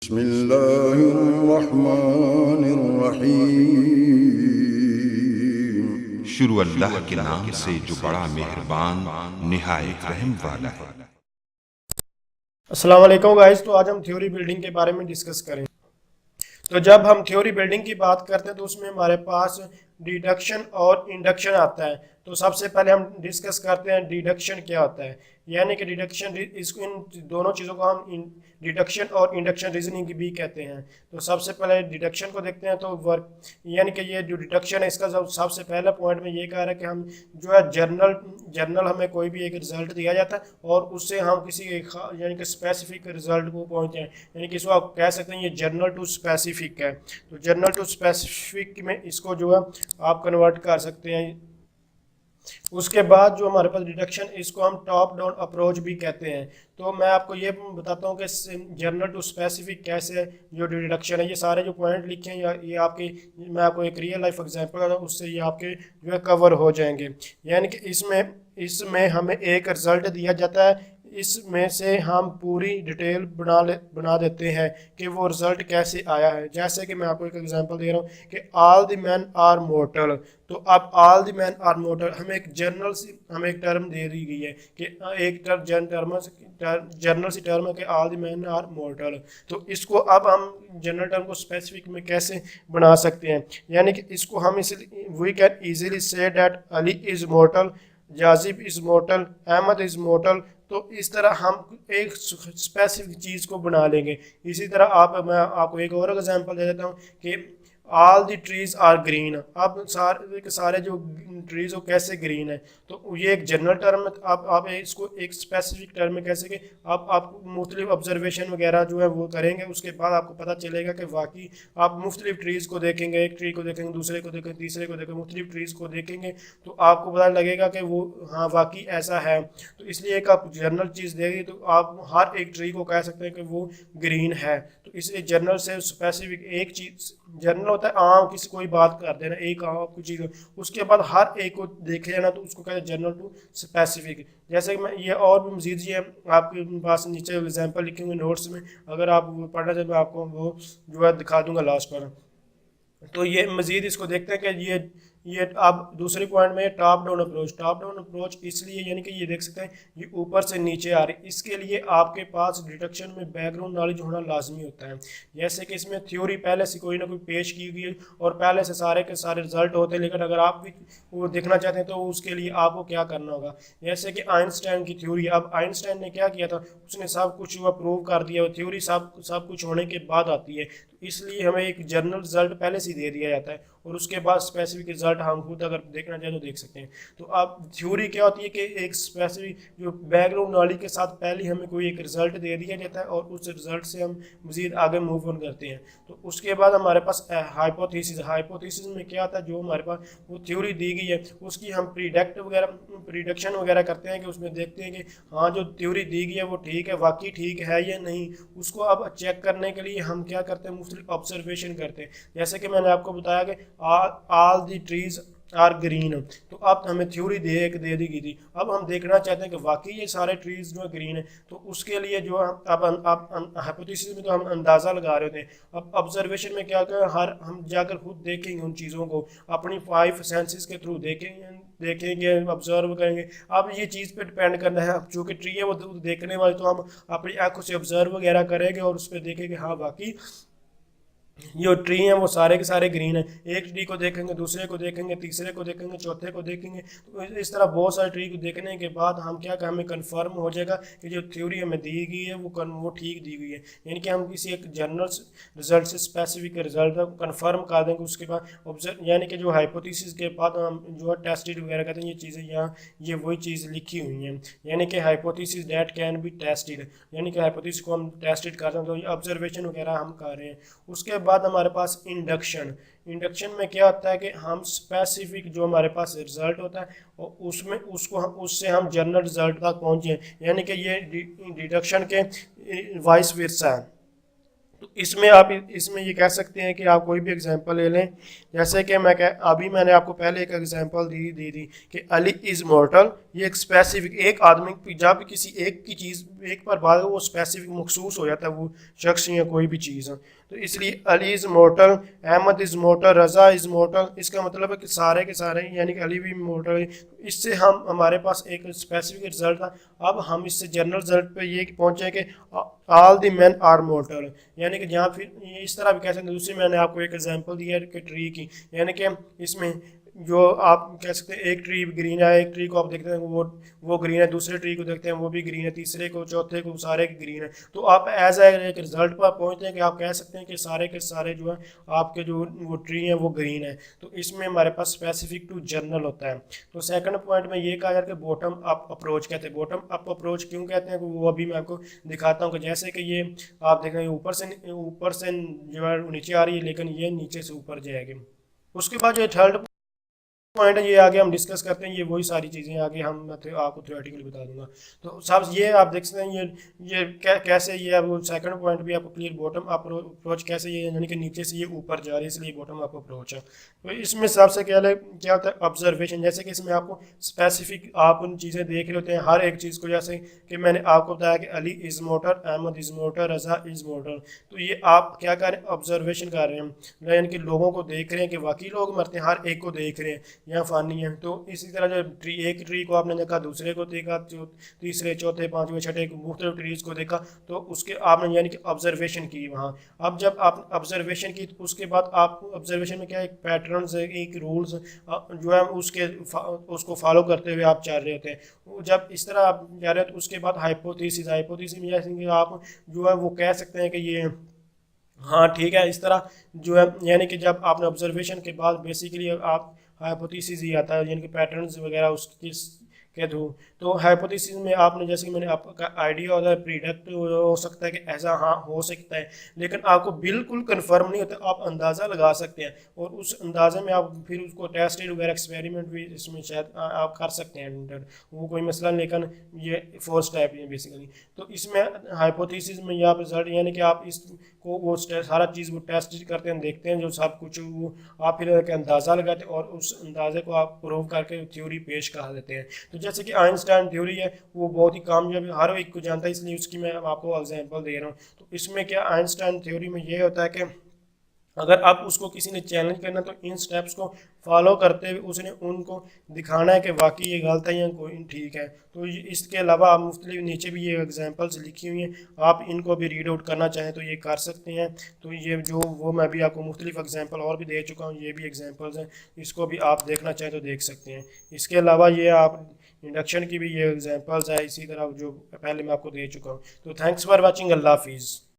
बिस्मिल्लाहिर्रहमानिर्रहीम। शुरू अल्लाह के नाम से जो बड़ा मेहरबान निहायत रहम वाला है। अस्सलाम वालेकुम गाइस। तो आज हम थ्योरी बिल्डिंग के बारे में डिस्कस करें। तो जब हम थ्योरी बिल्डिंग की बात करते हैं तो उसमें हमारे पास डिडक्शन और इंडक्शन आता है। तो सबसे पहले हम डिस्कस करते हैं डिडक्शन क्या होता है। यानी कि डिडक्शन, इसको इन दोनों चीज़ों को हम डिडक्शन और इंडक्शन रीजनिंग भी कहते हैं। तो सबसे पहले डिडक्शन को देखते हैं। तो वर्क यानी कि ये जो डिडक्शन है इसका सबसे पहला पॉइंट में ये कह रहा है कि हम जो है जर्नल हमें कोई भी एक रिजल्ट दिया जाता है और उससे हम किसी एक यानी कि स्पेसिफिक रिजल्ट को पहुंचते हैं। यानी कि इसको आप कह सकते हैं ये जर्नल टू स्पेसिफिक है। तो जर्नल टू स्पेसिफिक में इसको जो है आप कन्वर्ट कर सकते हैं। उसके बाद जो हमारे पास डिडक्शन, इसको हम टॉप डाउन अप्रोच भी कहते हैं। तो मैं आपको ये बताता हूँ कि जर्नल टू स्पेसिफिक कैसे जो डिडक्शन है, ये सारे जो पॉइंट लिखे हैं ये आपके, मैं आपको एक रियल लाइफ एग्जांपल बताता हूँ, उससे ये आपके जो है कवर हो जाएंगे। यानी कि इसमें हमें एक रिजल्ट दिया जाता है, इसमें से हम पूरी डिटेल बना देते हैं कि वो रिजल्ट कैसे आया है। जैसे कि मैं आपको एक एग्जांपल दे रहा हूँ कि all the man are mortal. तो अब all the man are mortal हमें एक हमें एक टर्म दे दी गई है कि एक जनरल सी टर्म है कि all the man are mortal. तो इसको अब हम जनरल टर्म को स्पेसिफिक में कैसे बना सकते हैं। यानी कि इसको हम इसलिए we can easily say that Ali is mortal, Jazib is mortal, Ahmed is mortal. तो इस तरह हम एक स्पेसिफिक चीज़ को बना लेंगे। इसी तरह मैं आपको एक और एग्जांपल दे देता हूँ कि all the trees are green. अब सारे जो ट्रीज हो कैसे ग्रीन है। तो ये एक जनरल टर्म है। आप इसको एक स्पेसिफिक टर्म में कैसे कि आप मुख्तलिफ ऑब्जर्वेशन वगैरह जो है वो करेंगे, उसके बाद आपको पता चलेगा कि वाकई आप मुख्तलिफ ट्रीज़ को देखेंगे, एक ट्री को देखेंगे, दूसरे को देखेंगे, तीसरे को देखेंगे, मुख्तलिफ ट्रीज़ को देखेंगे तो आपको पता लगेगा कि वो हाँ वाकई ऐसा है। तो इसलिए एक आप जनरल चीज़ देगी तो आप हर एक ट्री को कह सकते हैं कि वो ग्रीन है। तो इसलिए जनरल से स्पेसिफिक एक चीज़, जनरल होता है आम किसी कोई बात कर देना, एक आम कुछ चीज़, उसके बाद हर एक को देख लेना, तो उसको कहते हैं जनरल टू स्पेसिफिक। जैसे कि मैं ये और भी मजीद ये आपके पास नीचे एग्जांपल लिखे हुए नोट्स में, अगर आप पढ़ना चाहें मैं आपको वो जो है दिखा दूंगा लास्ट पर। तो ये मजीद इसको देखते हैं कि ये आप दूसरे पॉइंट में टॉप डाउन अप्रोच इसलिए यानी कि ये देख सकते हैं ये ऊपर से नीचे आ रही है। इसके लिए आपके पास डिडक्शन में बैकग्राउंड नॉलेज होना लाजमी होता है। जैसे कि इसमें थ्योरी पहले से कोई ना कोई पेश की गई है और पहले से सारे के सारे रिजल्ट होते हैं, लेकिन अगर आप भी वो देखना चाहते हैं तो उसके लिए आपको क्या करना होगा। जैसे कि आइंस्टाइन की थ्योरी, अब आइंस्टाइन ने क्या किया था, उसने सब कुछ हुआ प्रूव कर दिया। थ्योरी सब कुछ होने के बाद आती है, इसलिए हमें एक जनरल रिजल्ट पहले से दे दिया जाता है और उसके बाद स्पेसिफिक रिजल्ट हम खुद अगर देखना चाहें तो देख सकते हैं। तो अब थ्योरी क्या होती है कि एक स्पेसिफिक जो बैकग्राउंड नॉलेज के साथ पहले हमें कोई एक रिजल्ट दे दिया जाता है और उस रिजल्ट से हम मजीद आगे मूव ऑन करते हैं। तो उसके बाद हमारे पास हाइपोथेसिस में क्या आता है, जो हमारे पास वो थ्योरी दी गई है उसकी हम प्रिडिक्शन वगैरह करते हैं कि उसमें देखते हैं कि हाँ जो थ्योरी दी गई है वो ठीक है, वाकई ठीक है या नहीं। उसको अब चेक करने के लिए हम क्या करते हैं, ऑब्जर्वेशन करते हैं। जैसे कि मैंने आपको बताया कि all the trees are green. तो अब हमें थ्योरी दे दी गई थी, अब हम देखना चाहते हैं कि वाकई ये सारे ट्रीज जो है ग्रीन है। तो उसके लिए जो अब हाइपोथेसिस में तो हम अंदाज़ा लगा रहे होते हैं। अब ऑब्जर्वेशन में क्या करें, हम जाकर खुद देखेंगे उन चीज़ों को, अपनी 5 सेंसेस के थ्रू देखेंगे ऑब्जर्व करेंगे। अब ये चीज़ पे डिपेंड करना है, अब चूँकि ट्री है वो देखने वाले, तो हम अपनी आंखों से ऑब्जर्व वगैरह करेंगे और उस पर देखेंगे हाँ वाकई जो ट्री हैं वो सारे के सारे ग्रीन हैं। एक ट्री को देखेंगे, दूसरे को देखेंगे, तीसरे को देखेंगे, चौथे को देखेंगे। तो इस तरह बहुत सारे ट्री को देखने के बाद हम क्या हमें कंफर्म हो जाएगा कि जो थ्योरी हमें दी गई है वो ठीक दी गई है। यानी कि हम किसी एक जनरल रिजल्ट से स्पेसिफिक रिजल्ट कंफर्म कर देंगे। उसके बाद ऑब्जर्व यानी कि जो हाइपोथेसिस के बाद हम जो है टेस्टेड वगैरह कहते हैं, ये चीज़ें यहाँ ये वही चीज़ लिखी हुई हैं। यानी कि hypothesis that can be tested, यानी कि हाइपोथेसिस को हम टेस्टेड कर सकते हैं, तो ऑब्जर्वेशन वगैरह हम कर रहे हैं। उसके बाद हमारे पास इंडक्शन में क्या होता है कि हम स्पेसिफिक जो हमारे पास रिजल्ट होता है और उससे हम जनरल रिजल्ट तक पहुंचे। यानी कि ये डिडक्शन के वाइस वर्सा है। तो इसमें आप इसमें ये कह सकते हैं कि आप कोई भी एग्जांपल ले लें, जैसे कि अभी मैंने आपको पहले एक एग्जांपल दी थी कि अली इज़ मॉर्टल। ये एक स्पेसिफिक एक आदमी जब किसी एक की चीज़ एक पर बात वो स्पेसिफिक मखसूस हो जाता है वो शख्स या कोई भी चीज़ है। तो इसलिए Ali is mortal, Ahmed is mortal, Raza is mortal. इसका मतलब है कि सारे के सारे यानी कि अली भी मॉर्टल है। तो इससे हम हमारे पास एक स्पेसिफिक रिजल्ट था। अब हम इससे जनरल रिजल्ट पे ये पहुंचे कि all the man are mortal, यानी कि जहाँ फिर इस तरह भी कह सकते हैं। दूसरी मैंने आपको एक एग्जांपल दिया है कि ट्री की, यानी कि इसमें जो आप कह सकते हैं एक ट्री ग्रीन है, एक ट्री को आप देखते हैं वो ग्रीन है, दूसरे ट्री को देखते हैं वो भी ग्रीन है, तीसरे को चौथे को सारे ग्रीन है। तो आप एज एक रिजल्ट पर पहुंचते हैं कि आप कह सकते हैं कि सारे के सारे जो है आपके जो वो ट्री हैं वो ग्रीन है। तो इसमें हमारे पास स्पेसिफिक टू जनरल होता है। तो सेकंड पॉइंट में ये कहा जाता है कि बॉटम अप अप्रोच कहते हैं। बॉटम अप अप्रोच क्यों कहते हैं वो अभी मैं आपको दिखाता हूँ कि जैसे कि ये आप देख रहे हैं ऊपर से जो है नीचे आ रही है, लेकिन ये नीचे से ऊपर जाएगी। उसके बाद जो थर्ड पॉइंट है ये आगे हम डिस्कस करते हैं। ये वही सारी चीज़ें आगे हम आपको थ्योरेटिकली बता दूंगा। तो सब ये आप देख सकते हैं ये कैसे ये अब सेकंड पॉइंट भी आपको क्लियर, बॉटम अप अप्रोच कैसे ये यानी कि नीचे से ये ऊपर जा रही है इसलिए बॉटम अप अप्रोच है। तो इसमें सबसे क्या होता है ऑब्जर्वेशन, जैसे कि इसमें आपको स्पेसिफिक आप उन चीज़ें देख रहे होते हैं हर एक चीज़ को, जैसे कि मैंने आपको बताया कि Ali is mortal, Ahmed is mortal, Raza is mortal. तो ये आप क्या कर रहे हैं, ऑब्जर्वेशन कर रहे हैं, यानी कि लोगों को देख रहे हैं कि वाकई लोग मरते हैं, हर एक को देख रहे हैं या फानी है। तो इसी तरह जो एक ट्री को आपने देखा, दूसरे को देखा, तीसरे चौथे पांचवें छठे मुख्तलिफ ट्रीज को देखा, तो उसके आपने यानी कि ऑब्जर्वेशन की वहाँ। अब जब आप ऑब्जर्वेशन की तो उसके बाद आप ऑब्जर्वेशन में क्या एक पैटर्न्स है, एक रूल्स जो है उसको फॉलो करते हुए आप चल रहे होते हैं। जब इस तरह आप जा रहे हो तो उसके बाद हाइपोथेसिस में जैसे कि आप जो है वो कह सकते हैं कि ये हाँ ठीक है। इस तरह जो है यानी कि जब आपने ऑब्जर्वेशन के बाद बेसिकली आप हाइपोथेसिस ही आता है, यानी कि पैटर्न्स वगैरह उसके के थ्रू। तो हाइपोथेसिस में आपने जैसे कि मैंने आपका आइडिया होता है, प्रीडिक्ट हो सकता है कि ऐसा हाँ हो सकता है, लेकिन आपको बिल्कुल कंफर्म नहीं होता, आप अंदाज़ा लगा सकते हैं और उस अंदाजे में आप फिर उसको टेस्टेड वगैरह एक्सपेरिमेंट भी इसमें शायद आप कर सकते हैं, वो कोई मसला, लेकिन ये फोर्स टाइप है बेसिकली। तो इसमें हाइपोथेसिस में आप रिजल्ट यानी कि आप इसको वो सारा चीज़ वो टेस्ट करते हैं, देखते हैं जो सब कुछ वो आप फिर एक अंदाज़ा लगाते हैं और उस अंदाजे को आप प्रूव करके थ्योरी पेश कर देते हैं। तो जैसे कि आइंस्टाइन थ्योरी है वो बहुत ही कामयाब है, हर एक को जानता है, इसलिए उसकी मैं आपको एग्जांपल दे रहा हूँ। तो इसमें क्या आइंस्टाइन थ्योरी में ये होता है कि अगर आप उसको किसी ने चैलेंज करना तो इन स्टेप्स को फॉलो करते हुए उसने उनको दिखाना है कि वाकई ये गलत है या कोई ठीक है। तो इसके अलावा आप मुख्तलिफ नीचे भी ये एग्जांपल्स लिखी हुई हैं, आप इनको भी रीड आउट करना चाहें तो ये कर सकते हैं। तो ये जो वो मैं भी आपको मुख्तलिफ एग्जांपल और भी दे चुका हूँ, ये भी एग्जांपल्स हैं, इसको भी आप देखना चाहें तो देख सकते हैं। इसके अलावा ये आप इंडक्शन की भी ये एग्जांपल्स है इसी तरह जो पहले मैं आपको दे चुका हूँ। तो थैंक्स फॉर वाचिंग, अल्लाह हाफिज़।